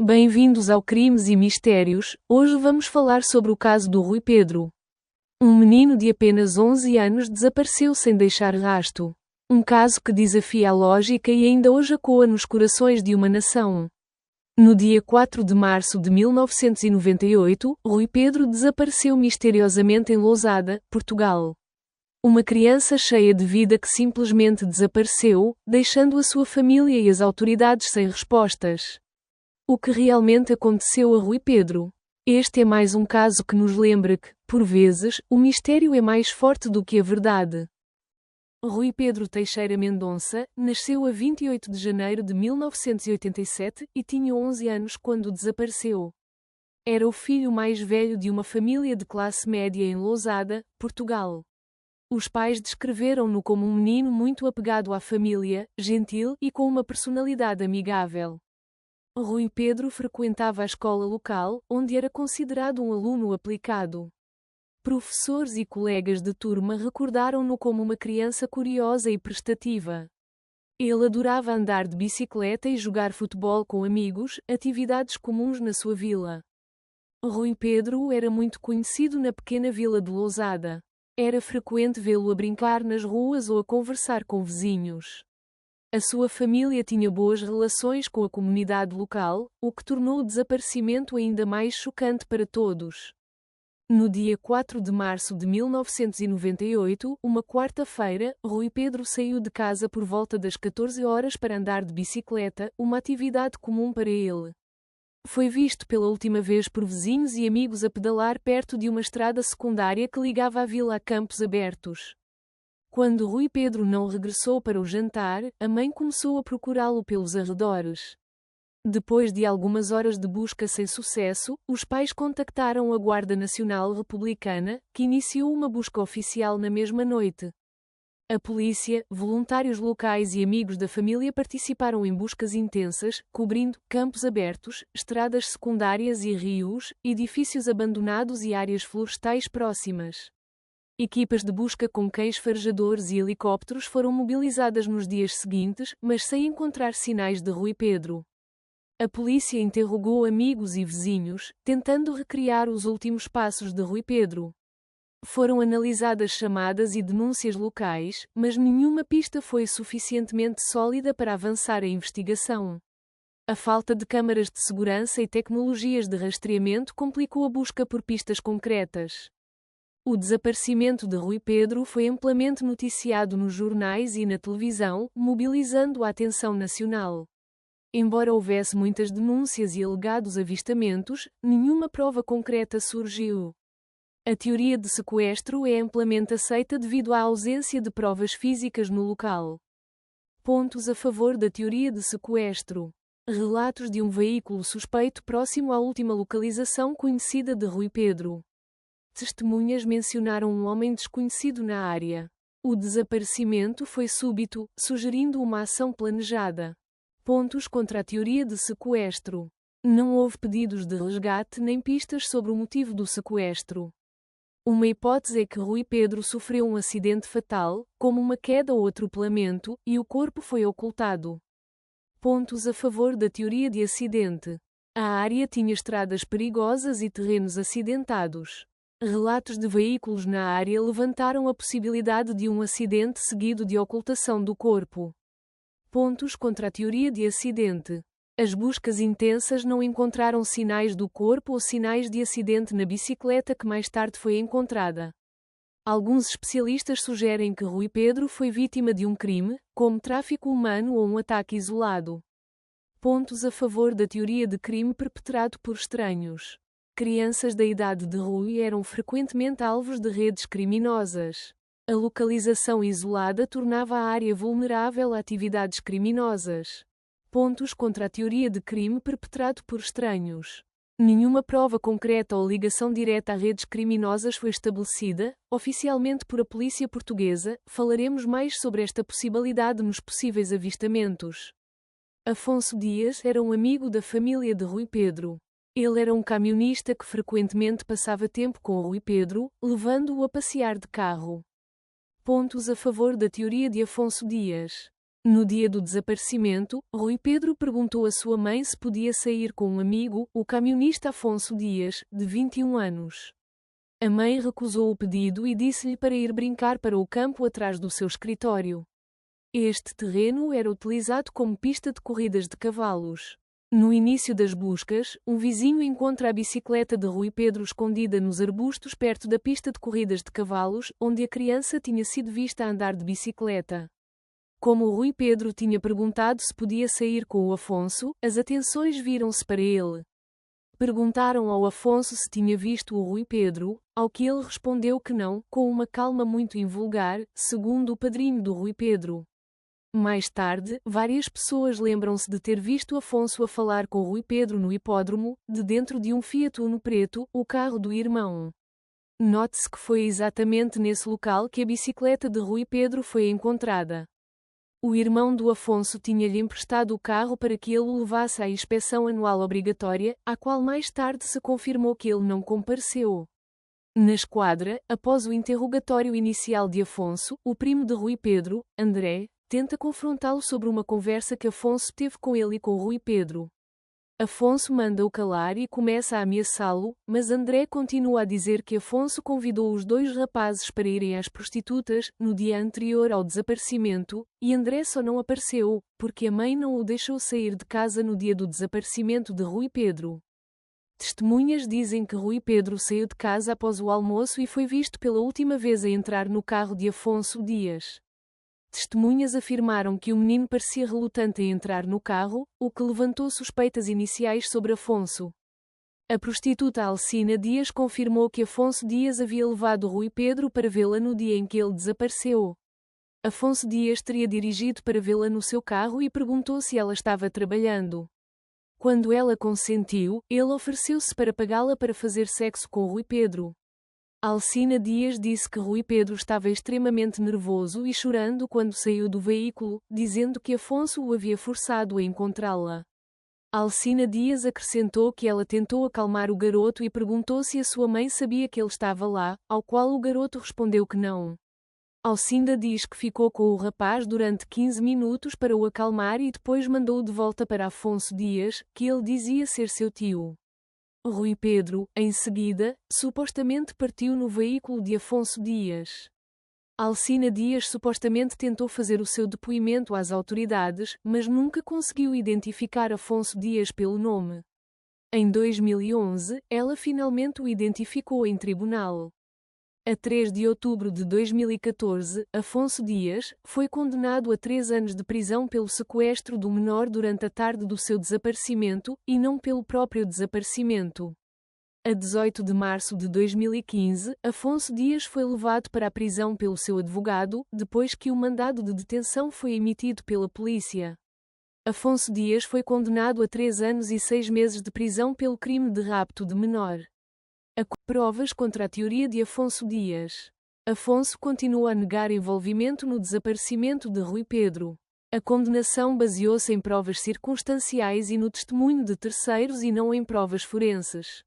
Bem-vindos ao Crimes e Mistérios. Hoje vamos falar sobre o caso do Rui Pedro. Um menino de apenas 11 anos desapareceu sem deixar rastro. Um caso que desafia a lógica e ainda hoje ecoa nos corações de uma nação. No dia 4 de março de 1998, Rui Pedro desapareceu misteriosamente em Lousada, Portugal. Uma criança cheia de vida que simplesmente desapareceu, deixando a sua família e as autoridades sem respostas. O que realmente aconteceu a Rui Pedro? Este é mais um caso que nos lembra que, por vezes, o mistério é mais forte do que a verdade. Rui Pedro Teixeira Mendonça nasceu a 28 de janeiro de 1987 e tinha 11 anos quando desapareceu. Era o filho mais velho de uma família de classe média em Lousada, Portugal. Os pais descreveram-no como um menino muito apegado à família, gentil e com uma personalidade amigável. Rui Pedro frequentava a escola local, onde era considerado um aluno aplicado. Professores e colegas de turma recordaram-no como uma criança curiosa e prestativa. Ele adorava andar de bicicleta e jogar futebol com amigos, atividades comuns na sua vila. Rui Pedro era muito conhecido na pequena vila de Lousada. Era frequente vê-lo a brincar nas ruas ou a conversar com vizinhos. A sua família tinha boas relações com a comunidade local, o que tornou o desaparecimento ainda mais chocante para todos. No dia 4 de março de 1998, uma quarta-feira, Rui Pedro saiu de casa por volta das 14 horas para andar de bicicleta, uma atividade comum para ele. Foi visto pela última vez por vizinhos e amigos a pedalar perto de uma estrada secundária que ligava a vila a campos abertos. Quando Rui Pedro não regressou para o jantar, a mãe começou a procurá-lo pelos arredores. Depois de algumas horas de busca sem sucesso, os pais contactaram a Guarda Nacional Republicana, que iniciou uma busca oficial na mesma noite. A polícia, voluntários locais e amigos da família participaram em buscas intensas, cobrindo campos abertos, estradas secundárias e rios, edifícios abandonados e áreas florestais próximas. Equipas de busca com cães farejadores e helicópteros foram mobilizadas nos dias seguintes, mas sem encontrar sinais de Rui Pedro. A polícia interrogou amigos e vizinhos, tentando recriar os últimos passos de Rui Pedro. Foram analisadas chamadas e denúncias locais, mas nenhuma pista foi suficientemente sólida para avançar a investigação. A falta de câmaras de segurança e tecnologias de rastreamento complicou a busca por pistas concretas. O desaparecimento de Rui Pedro foi amplamente noticiado nos jornais e na televisão, mobilizando a atenção nacional. Embora houvesse muitas denúncias e alegados avistamentos, nenhuma prova concreta surgiu. A teoria de sequestro é amplamente aceita devido à ausência de provas físicas no local. Pontos a favor da teoria de sequestro. Relatos de um veículo suspeito próximo à última localização conhecida de Rui Pedro. Testemunhas mencionaram um homem desconhecido na área. O desaparecimento foi súbito, sugerindo uma ação planejada. Pontos contra a teoria de sequestro. Não houve pedidos de resgate nem pistas sobre o motivo do sequestro. Uma hipótese é que Rui Pedro sofreu um acidente fatal, como uma queda ou atropelamento, e o corpo foi ocultado. Pontos a favor da teoria de acidente. A área tinha estradas perigosas e terrenos acidentados. Relatos de veículos na área levantaram a possibilidade de um acidente seguido de ocultação do corpo. Pontos contra a teoria de acidente. As buscas intensas não encontraram sinais do corpo ou sinais de acidente na bicicleta que mais tarde foi encontrada. Alguns especialistas sugerem que Rui Pedro foi vítima de um crime, como tráfico humano ou um ataque isolado. Pontos a favor da teoria de crime perpetrado por estranhos. Crianças da idade de Rui eram frequentemente alvos de redes criminosas. A localização isolada tornava a área vulnerável a atividades criminosas. Pontos contra a teoria de crime perpetrado por estranhos. Nenhuma prova concreta ou ligação direta a redes criminosas foi estabelecida, oficialmente por a polícia portuguesa. Falaremos mais sobre esta possibilidade nos possíveis avistamentos. Afonso Dias era um amigo da família de Rui Pedro. Ele era um camionista que frequentemente passava tempo com Rui Pedro, levando-o a passear de carro. Pontos a favor da teoria de Afonso Dias. No dia do desaparecimento, Rui Pedro perguntou à sua mãe se podia sair com um amigo, o camionista Afonso Dias, de 21 anos. A mãe recusou o pedido e disse-lhe para ir brincar para o campo atrás do seu escritório. Este terreno era utilizado como pista de corridas de cavalos. No início das buscas, um vizinho encontra a bicicleta de Rui Pedro escondida nos arbustos perto da pista de corridas de cavalos, onde a criança tinha sido vista a andar de bicicleta. Como Rui Pedro tinha perguntado se podia sair com o Afonso, as atenções viram-se para ele. Perguntaram ao Afonso se tinha visto o Rui Pedro, ao que ele respondeu que não, com uma calma muito invulgar, segundo o padrinho do Rui Pedro. Mais tarde, várias pessoas lembram-se de ter visto Afonso a falar com Rui Pedro no hipódromo, de dentro de um Fiat Uno preto, o carro do irmão. Note-se que foi exatamente nesse local que a bicicleta de Rui Pedro foi encontrada. O irmão do Afonso tinha-lhe emprestado o carro para que ele o levasse à inspeção anual obrigatória, à qual mais tarde se confirmou que ele não compareceu. Na esquadra, após o interrogatório inicial de Afonso, o primo de Rui Pedro, André, tenta confrontá-lo sobre uma conversa que Afonso teve com ele e com Rui Pedro. Afonso manda-o calar e começa a ameaçá-lo, mas André continua a dizer que Afonso convidou os dois rapazes para irem às prostitutas, no dia anterior ao desaparecimento, e André só não apareceu, porque a mãe não o deixou sair de casa no dia do desaparecimento de Rui Pedro. Testemunhas dizem que Rui Pedro saiu de casa após o almoço e foi visto pela última vez a entrar no carro de Afonso Dias. Testemunhas afirmaram que o menino parecia relutante em entrar no carro, o que levantou suspeitas iniciais sobre Afonso. A prostituta Alcina Dias confirmou que Afonso Dias havia levado Rui Pedro para vê-la no dia em que ele desapareceu. Afonso Dias teria dirigido para vê-la no seu carro e perguntou se ela estava trabalhando. Quando ela consentiu, ele ofereceu-se para pagá-la para fazer sexo com Rui Pedro. Alcina Dias disse que Rui Pedro estava extremamente nervoso e chorando quando saiu do veículo, dizendo que Afonso o havia forçado a encontrá-la. Alcina Dias acrescentou que ela tentou acalmar o garoto e perguntou se a sua mãe sabia que ele estava lá, ao qual o garoto respondeu que não. Alcinda diz que ficou com o rapaz durante 15 minutos para o acalmar e depois mandou-o de volta para Afonso Dias, que ele dizia ser seu tio. Rui Pedro, em seguida, supostamente partiu no veículo de Afonso Dias. Alcina Dias supostamente tentou fazer o seu depoimento às autoridades, mas nunca conseguiu identificar Afonso Dias pelo nome. Em 2011, ela finalmente o identificou em tribunal. A 3 de outubro de 2014, Afonso Dias foi condenado a 3 anos de prisão pelo sequestro do menor durante a tarde do seu desaparecimento, e não pelo próprio desaparecimento. A 18 de março de 2015, Afonso Dias foi levado para a prisão pelo seu advogado, depois que o mandado de detenção foi emitido pela polícia. Afonso Dias foi condenado a 3 anos e 6 meses de prisão pelo crime de rapto de menor. Provas contra a teoria de Afonso Dias. Afonso continua a negar envolvimento no desaparecimento de Rui Pedro. A condenação baseou-se em provas circunstanciais e no testemunho de terceiros e não em provas forenses.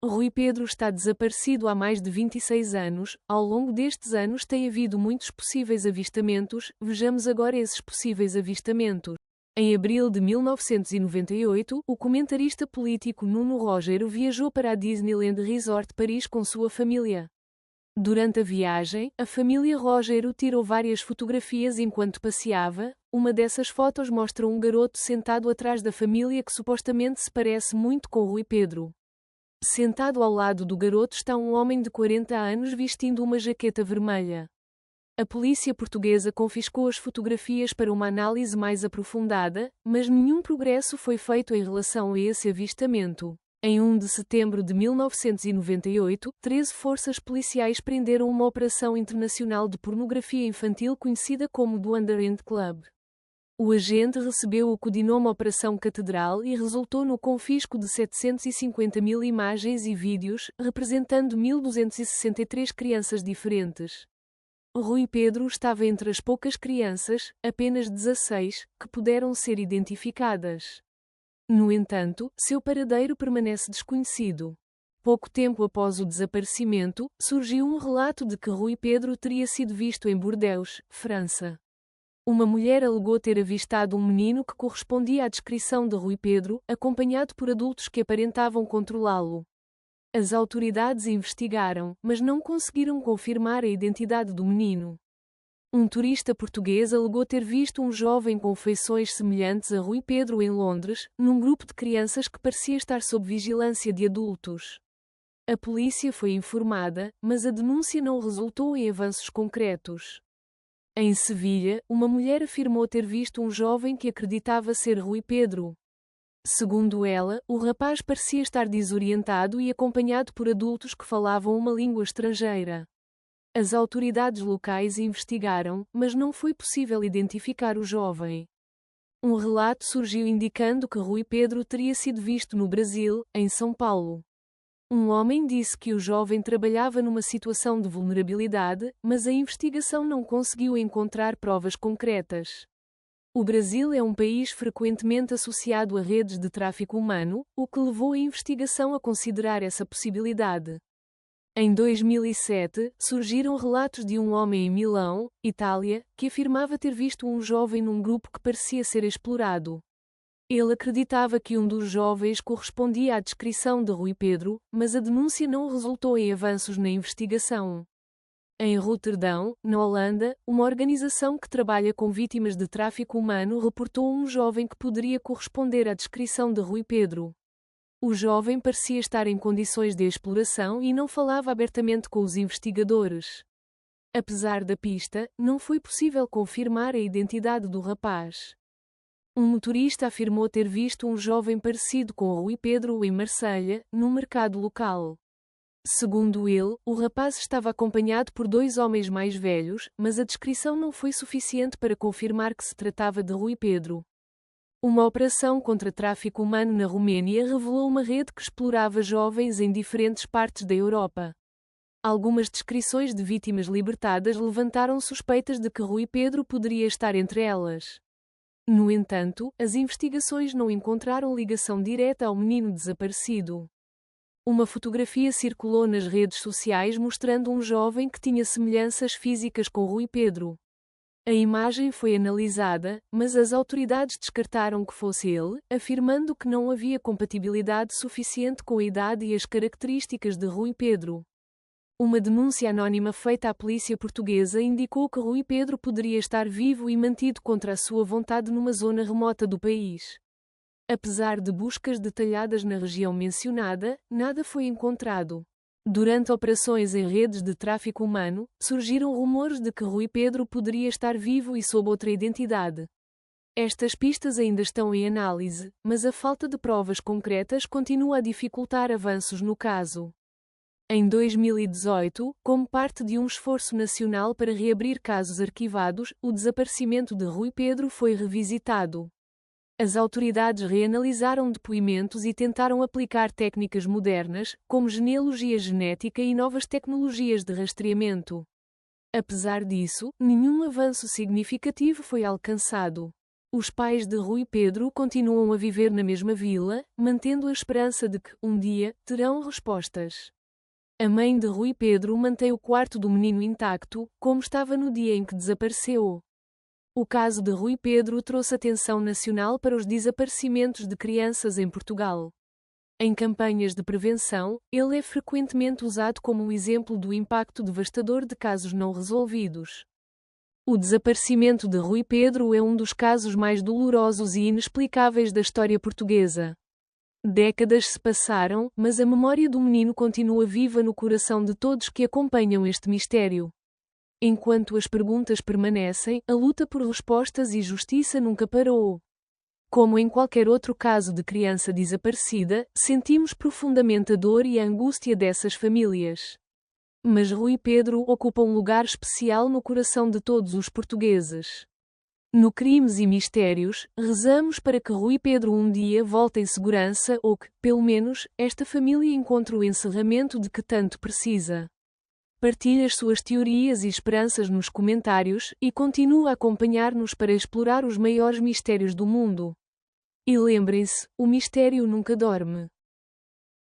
Rui Pedro está desaparecido há mais de 26 anos. Ao longo destes anos tem havido muitos possíveis avistamentos. Vejamos agora esses possíveis avistamentos. Em abril de 1998, o comentarista político Nuno Rogério viajou para a Disneyland Resort Paris com sua família. Durante a viagem, a família Rogério tirou várias fotografias enquanto passeava. Uma dessas fotos mostra um garoto sentado atrás da família que supostamente se parece muito com Rui Pedro. Sentado ao lado do garoto está um homem de 40 anos vestindo uma jaqueta vermelha. A polícia portuguesa confiscou as fotografias para uma análise mais aprofundada, mas nenhum progresso foi feito em relação a esse avistamento. Em 1 de setembro de 1998, 13 forças policiais prenderam uma operação internacional de pornografia infantil conhecida como do Underend Club. O agente recebeu o codinome Operação Catedral e resultou no confisco de 750.000 imagens e vídeos, representando 1.263 crianças diferentes. Rui Pedro estava entre as poucas crianças, apenas 16, que puderam ser identificadas. No entanto, seu paradeiro permanece desconhecido. Pouco tempo após o desaparecimento, surgiu um relato de que Rui Pedro teria sido visto em Bordeaux, França. Uma mulher alegou ter avistado um menino que correspondia à descrição de Rui Pedro, acompanhado por adultos que aparentavam controlá-lo. As autoridades investigaram, mas não conseguiram confirmar a identidade do menino. Um turista português alegou ter visto um jovem com feições semelhantes a Rui Pedro em Londres, num grupo de crianças que parecia estar sob vigilância de adultos. A polícia foi informada, mas a denúncia não resultou em avanços concretos. Em Sevilha, uma mulher afirmou ter visto um jovem que acreditava ser Rui Pedro. Segundo ela, o rapaz parecia estar desorientado e acompanhado por adultos que falavam uma língua estrangeira. As autoridades locais investigaram, mas não foi possível identificar o jovem. Um relato surgiu indicando que Rui Pedro teria sido visto no Brasil, em São Paulo. Um homem disse que o jovem trabalhava numa situação de vulnerabilidade, mas a investigação não conseguiu encontrar provas concretas. O Brasil é um país frequentemente associado a redes de tráfico humano, o que levou a investigação a considerar essa possibilidade. Em 2007, surgiram relatos de um homem em Milão, Itália, que afirmava ter visto um jovem num grupo que parecia ser explorado. Ele acreditava que um dos jovens correspondia à descrição de Rui Pedro, mas a denúncia não resultou em avanços na investigação. Em Roterdão, na Holanda, uma organização que trabalha com vítimas de tráfico humano reportou um jovem que poderia corresponder à descrição de Rui Pedro. O jovem parecia estar em condições de exploração e não falava abertamente com os investigadores. Apesar da pista, não foi possível confirmar a identidade do rapaz. Um motorista afirmou ter visto um jovem parecido com Rui Pedro em Marselha, num mercado local. Segundo ele, o rapaz estava acompanhado por 2 homens mais velhos, mas a descrição não foi suficiente para confirmar que se tratava de Rui Pedro. Uma operação contra tráfico humano na Roménia revelou uma rede que explorava jovens em diferentes partes da Europa. Algumas descrições de vítimas libertadas levantaram suspeitas de que Rui Pedro poderia estar entre elas. No entanto, as investigações não encontraram ligação direta ao menino desaparecido. Uma fotografia circulou nas redes sociais mostrando um jovem que tinha semelhanças físicas com Rui Pedro. A imagem foi analisada, mas as autoridades descartaram que fosse ele, afirmando que não havia compatibilidade suficiente com a idade e as características de Rui Pedro. Uma denúncia anónima feita à polícia portuguesa indicou que Rui Pedro poderia estar vivo e mantido contra a sua vontade numa zona remota do país. Apesar de buscas detalhadas na região mencionada, nada foi encontrado. Durante operações em redes de tráfico humano, surgiram rumores de que Rui Pedro poderia estar vivo e sob outra identidade. Estas pistas ainda estão em análise, mas a falta de provas concretas continua a dificultar avanços no caso. Em 2018, como parte de um esforço nacional para reabrir casos arquivados, o desaparecimento de Rui Pedro foi revisitado. As autoridades reanalisaram depoimentos e tentaram aplicar técnicas modernas, como genealogia genética e novas tecnologias de rastreamento. Apesar disso, nenhum avanço significativo foi alcançado. Os pais de Rui Pedro continuam a viver na mesma vila, mantendo a esperança de que, um dia, terão respostas. A mãe de Rui Pedro mantém o quarto do menino intacto, como estava no dia em que desapareceu. O caso de Rui Pedro trouxe atenção nacional para os desaparecimentos de crianças em Portugal. Em campanhas de prevenção, ele é frequentemente usado como um exemplo do impacto devastador de casos não resolvidos. O desaparecimento de Rui Pedro é um dos casos mais dolorosos e inexplicáveis da história portuguesa. Décadas se passaram, mas a memória do menino continua viva no coração de todos que acompanham este mistério. Enquanto as perguntas permanecem, a luta por respostas e justiça nunca parou. Como em qualquer outro caso de criança desaparecida, sentimos profundamente a dor e a angústia dessas famílias. Mas Rui Pedro ocupa um lugar especial no coração de todos os portugueses. No Crimes e Mistérios, rezamos para que Rui Pedro um dia volte em segurança ou que, pelo menos, esta família encontre o encerramento de que tanto precisa. Partilhe as suas teorias e esperanças nos comentários e continue a acompanhar-nos para explorar os maiores mistérios do mundo. E lembrem-se, o mistério nunca dorme.